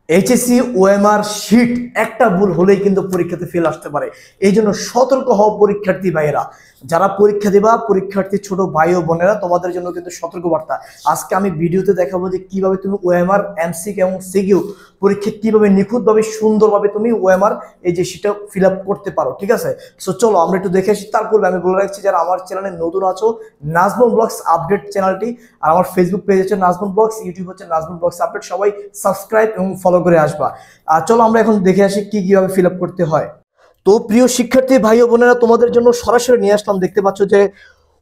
HSC OMR sheet একটা ভুল হলেই কিন্তু পরীক্ষাতে ফেল আসতে পারে। এই জন্য সতর্ক হও পরীক্ষার্থী ভাইয়েরা, যারা পরীক্ষা দেবা, পরীক্ষার্থী ছোট ভাই ও বোনেরা, তোমাদের জন্য কিন্তু সতর্ক বার্তা। আজকে আমি ভিডিওতে দেখাবো যে কিভাবে তুমি ওএমআর এমসিকিউ এবং সিকিউ পরীক্ষা কিভাবে নিখুঁতভাবে সুন্দরভাবে তুমি ওএমআর এই যে সেটা ফিল আপ করতে পারো। ঠিক আছে, সো চলো আমরা একটু দেখে আসি। তারপর আমি বলে রাখছি, যারা আমার চ্যানেলে নতুন আছো, নাজমুল ব্লগস আপডেট চ্যানেলটি, আর আমার ফেসবুক পেজ হচ্ছে নাজমুল ব্লগস, ইউটিউব হচ্ছে নাজমুল ব্লগস আপডেট, সবাই সাবস্ক্রাইব এবং ফলো করে আসবা। আর চলো আমরা এখন দেখে আসি কিভাবে ফিল আপ করতে হয়। তো প্রিয় শিক্ষার্থী ভাই ও বোনেরা, তোমাদের জন্য সরাসরি নিয়ে আসলাম। দেখতে পাচ্ছ যে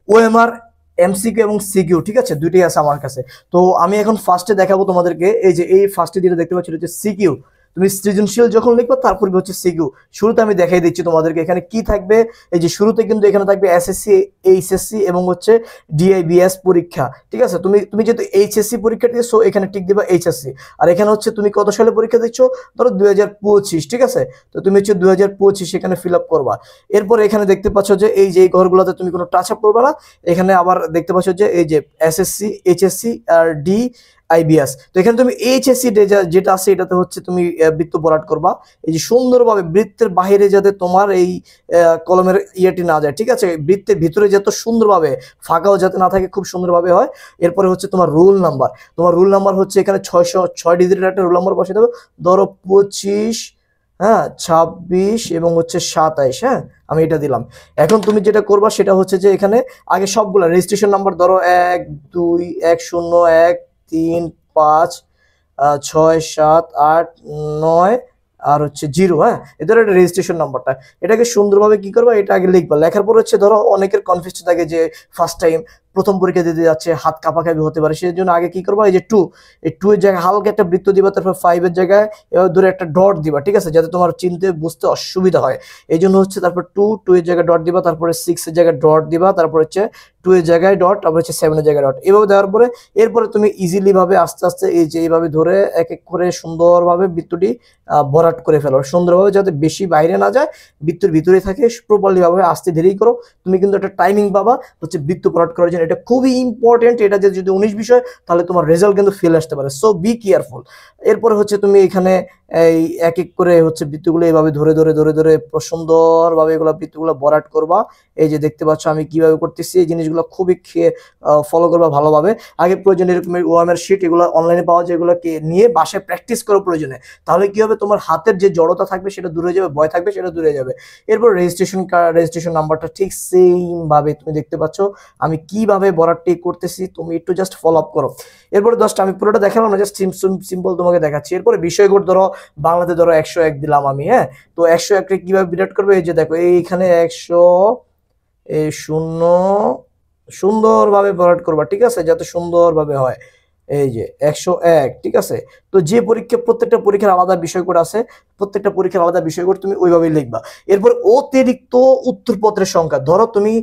ওএমআর এমসিকিউ এবং সিকিউ, ঠিক আছে, দুইটাই আছে আমার কাছে। তো আমি এখন ফার্স্টে দেখাবো তোমাদেরকে। এই যে এই ফার্স্টে যেটা দেখতে পাচ্ছ হচ্ছে সিকিউ। তুমি সৃজনশীল যখন লিখবে তারপর হচ্ছে সিকিউ। শুরুতে আমি দেখাই দিচ্ছি তোমাদেরকে এখানে কি থাকবে। এই যে শুরুতে কিন্তু এখানে থাকবে এসএসসি, এইচএসসি এবং হচ্ছে ডিআইবিএস পরীক্ষা। ঠিক আছে, তুমি তুমি যেহেতু এইচএসসি পরীক্ষা দিয়েছো এখানে টিক দিবা এইচএসসি। আর এখানে হচ্ছে তুমি কত সালে পরীক্ষা দিচ্ছ, ধরো 2025। ঠিক আছে, তো তুমি হচ্ছে 2025 এখানে ফিল আপ করবা। এরপর এখানে দেখতে পাচ্ছ যে এই যে ঘরগুলোতে তুমি কোনো টাচ আপ করবে না। এখানে আবার দেখতে পাচ্ছ যে এই যে এসএসসি, এইচএসসি আর ডি আইবিএস। তো এখানে তুমি এইচএসসি যেটা আছে এটাতে হচ্ছে তুমি বৃত্ত ভরাট করবা। এই যে সুন্দরভাবে বৃত্তের বাইরে যাতে তোমার এই কলমের ইয়েটি না যায়। ঠিক আছে, বৃত্তের ভিতরে যত সুন্দরভাবে ফাঁকাও যাতে না থাকে, খুব সুন্দরভাবে হয়। এরপরে হচ্ছে তোমার রোল নাম্বার। তোমার রোল নাম্বার হচ্ছে এখানে 606 ডিজিটের একটা রোল নাম্বার বসিয়ে দেবে। ধরো 25, হ্যাঁ 26 এবং হচ্ছে 27। হ্যাঁ, আমি এটা দিলাম। এখন তুমি যেটা করবা সেটা হচ্ছে যে এখানে আগে সবগুলা রেজিস্ট্রেশন নাম্বার ধরো 1 2 1 0 1 3 5 6 7 8 9 আর হচ্ছে 0। হ্যাঁ, এদের একটা রেজিস্ট্রেশন নাম্বারটা, এটাকে সুন্দরভাবে কি করবা, এটা আগে লিখবা। লেখার পর হচ্ছে ধরো অনেকের কনফিউজ থাকে যে ফার্স্ট টাইম প্রথম পরীক্ষা দিতে যাচ্ছে, হাত কাঁপাকাঁপি হতে পারে, সেই জন্য আগে কি করবা, এই যে 2, এই 2 এর জায়গায় হালকা একটা বৃত্ত দিবা, তারপর 5 এর জায়গায় এবার ধরে একটা ডট দিবা। ঠিক আছে, যাতে তোমার চিনতে বুঝতে অসুবিধা হয়, এই জন্য হচ্ছে তারপর 2 এর জায়গায় ডট দিবা, তারপরে 6 এর জায়গায় ডট দিবা, তারপর হচ্ছে 2 এর জায়গায় ডট, তারপর হচ্ছে 7 এর জায়গায় ডট। এভাবে দেওয়ার পরে এরপরে তুমি ইজিলি ভাবে আস্তে আস্তে এই যে এইভাবে ধরে এক এক করে সুন্দরভাবে বৃত্তটি ভরাট করে ফেলো সুন্দরভাবে, যাতে বেশি বাইরে না যায়, বৃত্তের ভিতরে থাকে। প্রপারলি ভাবে আস্তে ধীরেই করো, তুমি কিন্তু একটা টাইমিং পাবা হচ্ছে বৃত্ত ভরাট করার জন্য। এটা খুবই ইম্পর্টেন্ট। এটা যদি 19 বিষয়, তাহলে তোমার রেজাল্ট কিন্তু ফেল আসতে পারে, সো বি কেয়ারফুল। এরপরে হচ্ছে তুমি এখানে এই এক এক করে হচ্ছে বৃত্তগুলো এইভাবে ধরে ধরে ধরে ধরে সুন্দরভাবে এগুলো বৃত্তগুলো ভরাট করবা। এই যে দেখতে পাচ্ছ আমি কিভাবে করতেছি, এই জিনিসগুলো খুবই ফলো করবা ভালোভাবে। আগে প্রয়োজনে এরকম ওয়ামের শিট এগুলো অনলাইনে পাওয়া যায়, এগুলোকে নিয়ে বাসায় প্র্যাকটিস করো প্রয়োজনে। তাহলে কি হবে, তোমার হাতের যে জড়তা থাকবে সেটা দূরে যাবে, ভয় থাকবে সেটা দূরে যাবে। এরপর রেজিস্ট্রেশন নাম্বারটা ঠিক সেম ভাবে তুমি দেখতে পাচ্ছ আমি কিভাবে ভরাটটি করতেছি, তুমি একটু জাস্ট ফলো আপ করো। এরপরে জাস্ট আমি পুরোটা দেখালাম না, জাস্ট সিম্পল তোমাকে দেখাচ্ছি। এরপরে বিষয় কোড ধরো বাংলাতে ধরো 101 দিলাম আমি। হ্যাঁ, তো 101 কে কিভাবে বিরাট করবে, এই যে দেখো এইখানে 100 0 সুন্দরভাবে ভরাট করবা। ঠিক আছে, যাতে সুন্দরভাবে হয়। এই যে 101। ঠিক আছে, তো যে পরীক্ষা প্রত্যেকটা পরীক্ষার আলাদা বিষয় কোড আছে, প্রত্যেকটা পরীক্ষার আলাদা বিষয় কোড, তুমি ওইভাবেই লিখবা। এরপর অতিরিক্ত উত্তরপত্রের সংখ্যা, ধরো তুমি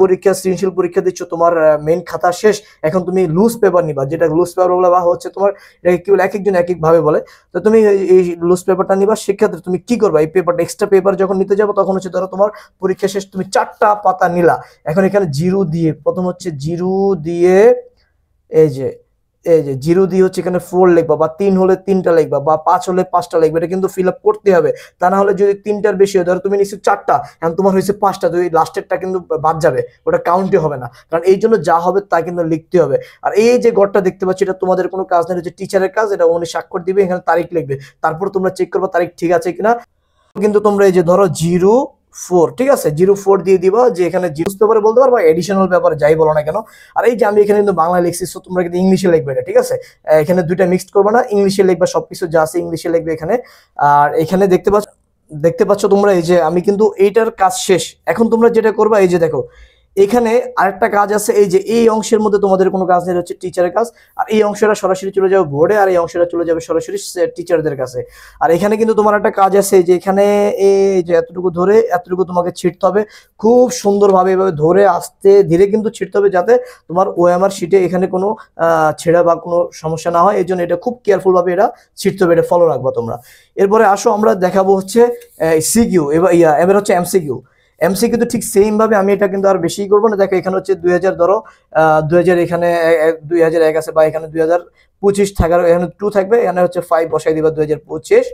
পরীক্ষা সৃজনশীল পরীক্ষা দিচ্ছ, তোমার মেইন খাতা শেষ, এখন তুমি লুজ পেপার নিবা, যেটা লুজ পেপার বলে বা হচ্ছে তোমার এটাকে কি বলে, এক একজন এক এক ভাবে বলে। তো তুমি এই লুজ পেপারটা নিবা। সেক্ষেত্রে তুমি কি করবা, এই পেপারটা এক্সট্রা পেপার যখন নিতে যাবো তখন হচ্ছে ধরো তোমার পরীক্ষা শেষ, তুমি 4টা পাতা নিলা। এখন এখানে জিরো দিয়ে, প্রথম হচ্ছে জিরো দিয়ে, এই যে এই যে জিরো দিয়ে হচ্ছে এখানে 4 লিখবা, বা 3 হলে 3টা লিখবা, বা 5 হলে 5টা লিখবা। এটা কিন্তু ফিল আপ করতে হবে, তা না হলে যদি 3টার বেশি হয়, ধরো তুমি নিশ্চয় 4টা, এখন তোমার হয়েছে 5টা, তো এই লাস্টেরটা কিন্তু বাদ যাবে, ওটা কাউন্টই হবে না। কারণ এই জন্য যা হবে তা কিন্তু লিখতে হবে। আর এই যে ঘরটা দেখতে পাচ্ছ, এটা তোমাদের কোনো কাজ নেই, হচ্ছে টিচারের কাজ। এটা উনি স্বাক্ষর দিবে, এখানে তারিখ লিখবে, তারপর তোমরা চেক করবে তারিখ ঠিক আছে কিনা। কিন্তু তোমরা এই যে ধরো 04, ঠিক আছে, 04 দিয়ে দিবা, যে এখানে জিরো পেপারে বলতে পারবা, এডিশনাল পেপারে যাই বলো না কেন। আর এই যে আমি এখানে কিন্তু বাংলা লিখছি, সো তোমরা কিন্তু ইংলিশে লিখবে এটা। ঠিক আছে, এখানে দুইটা মিক্সড করবে না, ইংলিশে লিখবা, সবকিছু যা আছে ইংলিশে লিখবে এখানে। আর এখানে দেখতে পাচ্ছ তোমরা, এই যে আমি কিন্তু এইটার কাজ শেষ। এখন তোমরা যেটা করবা, এই যে দেখো এখানে আরেকটা কাজ আছে, এই যে এই অংশের মধ্যে তোমাদের কোনো কাজ নেই, হচ্ছে টিচারের কাজ। আর এই অংশটা সরাসরি চলে যাবে বোর্ডে, আর এই অংশটা চলে যাবে সরাসরি টিচারদের কাছে। আর এখানে কিন্তু তোমার একটা কাজ আছে, যে এখানে এই যে এতটুকু ধরে এতটুকু তোমাকে ছিটতে হবে, খুব সুন্দরভাবে এভাবে ধরে আস্তে ধীরে কিন্তু ছিটতে হবে, যাতে তোমার ওএমআর শিটে এখানে কোনো ছেঁড়া বা কোনো সমস্যা না হয়। এই জন্য এটা খুব কেয়ারফুল ভাবে এটা ছিটতে হবে, এটা ফলো রাখবা তোমরা। এরপরে আসো আমরা দেখাবো হচ্ছে সিকিউ, এবার হচ্ছে এমসিকিউ। এমসিকিউ তো ঠিক সেম ভাবে, আমি এটা কিন্তু আর বেশি করবো না। দেখো এখানে হচ্ছে 2000, ধরো 2000, এখানে 2001 আছে, বা এখানে 25 থাকার এখানে 2 থাকবে, এখানে হচ্ছে 5 বসাই দিবা 2025।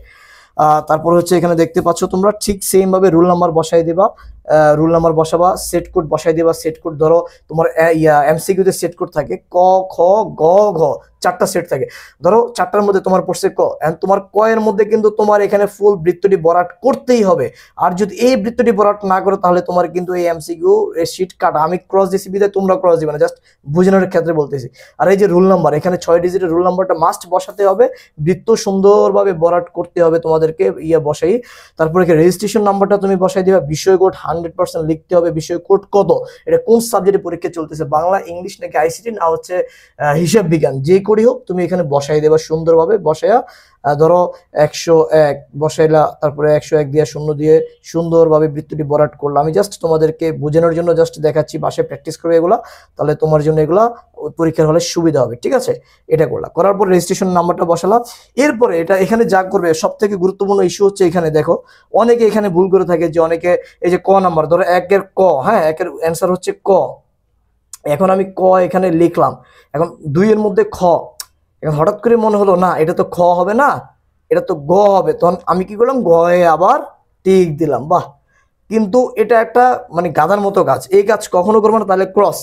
তারপর হচ্ছে এখানে দেখতে পাচ্ছ তোমরা ঠিক সেম ভাবে রুল নাম্বার বসাই দিবা, রুল নাম্বার বসাবা, সেট কোড বসাই দিবা। সেট কোড ধরো তোমার এমসিকিউ তে সেট কোড থাকে ক খ গ ঘ, 4টা সেট থাকে। ধরো 4টার মধ্যে তোমার পড়ছে ক, এন্ড তোমার ক এর মধ্যে কিন্তু তোমার এখানে ফুল বৃত্তটি ভরাট করতেই হবে। আর যদি এই বৃত্তটি ভরাট না করো তাহলে তোমার কিন্তু এই এমসিকিউ শীট কাটা। আমি ক্রস দিছি বিদায় তোমরা ক্রস দিবে না, জাস্ট বোঝানোর ক্ষেত্রে বলতেছি। আর এই যে রুল নাম্বার, এখানে 6 ডিজিটের রুল নাম্বারটা মাস্ট বসাতে হবে, বৃত্ত সুন্দরভাবে ভরাট করতে হবে তোমাদেরকে বসাই। তারপরে রেজিস্ট্রেশন নাম্বারটা তুমি বসাই দিবা, বিষয় কোড 100% লিখতে হবে। বিষয় কোড কত, এটা কোন সাবজেক্টে পরীক্ষা চলতেছে, বাংলা, ইংলিশ নাকি আইসিটি না হচ্ছে হিসাব বিজ্ঞান, যে করি হোক তুমি এখানে বসাই দেবা সুন্দরভাবে। বসাইয়া ধরো 101 বসাইলা, তারপরে 101 দিয়ে 0 দিয়ে সুন্দরভাবে বৃত্তটি ভরাট করলো। আমি জাস্ট তোমাদেরকে বোঝানোর জন্য জাস্ট দেখাচ্ছি, বাসায় প্র্যাকটিস করবে এগুলা, তাহলে তোমার জন্য এগুলা পরীক্ষার হলে সুবিধা হবে। ঠিক আছে, এটা করলা, করার পর রেজিস্ট্রেশন নাম্বারটা বসালা। এরপরে এটা এখানে যা করবে সব থেকে গুরুত্বপূর্ণ ইস্যু হচ্ছে এখানে দেখো, অনেকে এখানে ভুল করে থাকে যে অনেকে এই যে ক নাম্বার, ধরো 1 এর ক, হ্যাঁ 1 এর অ্যান্সার হচ্ছে ক, এখন আমি ক এখানে লিখলাম, এখন 2 এর মধ্যে খ, এখন হঠাৎ করে মনে হলো না এটা তো খ হবে না, এটা তো গ হবে, তখন আমি কি করলাম গ এ আবার টিক দিলাম। বাহ, কিন্তু এটা একটা মানে গাধার মতো কাজ, এই কাজ কখনো করবো না। তাহলে ক্রস,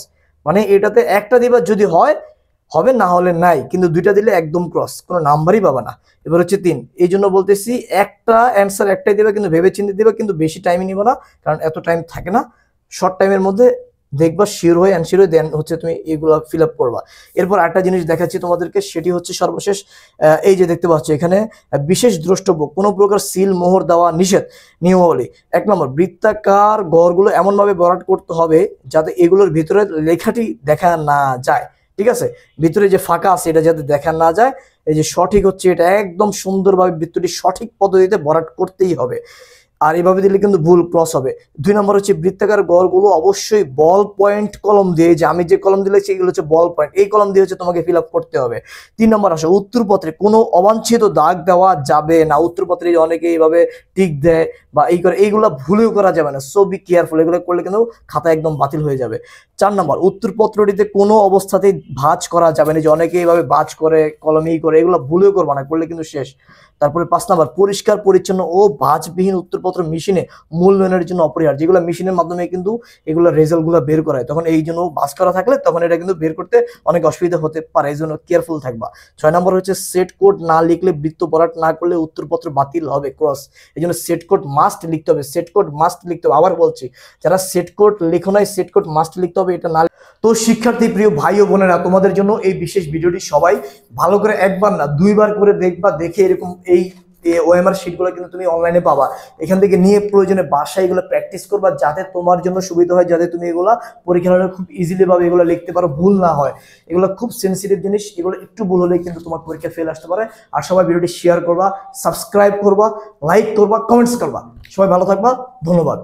মানে এটাতে একটা দিবা, যদি হয় হবে, না হলে নাই, কিন্তু 2টা দিলে একদম ক্রস, কোনো নাম্বারই পাবা না। এবার হচ্ছে 3, এই জন্য বলতেছি একটা অ্যান্সার একটাই দিবা, কিন্তু ভেবে চিন্তে দিবা, কিন্তু বেশি টাইম নিব না, কারণ এত টাইম থাকে না। শর্ট টাইমের মধ্যে দেখবা শিওর হয়ে অ্যান্সার হয়ে দেন হচ্ছে তুমি এগুলো ফিল আপ করবা। এরপর একটা জিনিস দেখাচ্ছি তোমাদেরকে, সেটি হচ্ছে সর্বশেষ, এই যে দেখতে পাচ্ছ এখানে বিশেষ দ্রষ্টব্য, কোনো প্রকার সিল মোহর দেওয়া নিষেধ। নিয়মাবলী 1 নম্বর, বৃত্তাকার ঘরগুলো এমনভাবে ভরাট করতে হবে যাতে এগুলোর ভিতরে লেখাটি দেখা না যায়। ঠিক আছে, ভিতরে যে ফাঁকা আছে এটা যাতে দেখা না যায়। এই যে সঠিক হচ্ছে এটা একদম সুন্দরভাবে বৃত্তটি সঠিক পদ্ধতিতে ভরাট করতেই হবে, আর এভাবে দিলে কিন্তু ভুল ক্রস হবে। 2 নম্বর হচ্ছে বৃত্তাকার ঘরগুলো অবশ্যই বল পয়েন্ট কলম দিয়ে, যে আমি যে কলম দিলে সেগুলো হচ্ছে বল পয়েন্ট, এই কলম দিয়ে হচ্ছে তোমাকে ফিল আপ করতে হবে। 3 নম্বর আসে উত্তরপত্রে কোনো অবাঞ্ছিত দাগ দেওয়া যাবে না। উত্তরপত্রে অনেকে এইভাবে টিক দেয় বা এই করে, এইগুলো ভুলেও করা যাবে না, সো বি কেয়ারফুল, এগুলো করলে কিন্তু খাতা একদম বাতিল হয়ে যাবে। 4 নম্বর, উত্তরপত্রটিতে কোনো অবস্থাতেই ভাঁজ করা যাবে না, যে অনেকে এইভাবে ভাঁজ করে কলমেই করে, এগুলো ভুলেও করবা না, করলে কিন্তু শেষ। তারপরে 5 নম্বর, পরিষ্কার পরিচ্ছন্ন ও ভাঁজবিহীন উত্তরপত্র মেশিনে মূল্যায়নের জন্য অপরিহার্য, যেগুলো মেশিনের মাধ্যমে কিন্তু এগুলো রেজাল্টগুলো বের করায়, তখন এই জন্য ভাঁজ করা থাকলে তখন এটা কিন্তু বের করতে অনেক অসুবিধা হতে পারে, এই জন্য কেয়ারফুল থাকবা। 6 নম্বর হচ্ছে সেট কোড না লিখলে, বৃত্ত ভরাট না করলে উত্তরপত্র বাতিল হবে, ক্রস। এই জন্য সেট কোড মাস্ট লিখতে হবে, সেট কোড মাস্ট লিখতে হবে। আবার বলছি, যারা সেট কোড লেখো নাই, সেট কোড মাস্ট লিখতে হবে, এটা না। তো শিক্ষার্থী প্রিয় ভাই ও বোনেরা, তোমাদের জন্য এই বিশেষ ভিডিওটি সবাই ভালো করে একবার না 2বার করে দেখবা, দেখে এরকম এই ওএমআর শিটগুলো কিন্তু তুমি অনলাইনে পাবা, এখান থেকে নিয়ে প্রয়োজনে বাসায় এগুলো প্র্যাকটিস করবা, যাতে তোমার জন্য সুবিধা হয়, যাতে তুমি এগুলা পরীক্ষার হলে খুব ইজিলি ভাবে এগুলো লিখতে পারো, ভুল না হয়। এগুলো খুব সেন্সিটিভ জিনিস, এগুলো একটু ভুল হলে কিন্তু তোমার পরীক্ষা ফেল আসতে পারে। আর সবাই ভিডিওটি শেয়ার করবা, সাবস্ক্রাইব করবা, লাইক করবা, কমেন্টস করবা। সবাই ভালো থাকবা, ধন্যবাদ।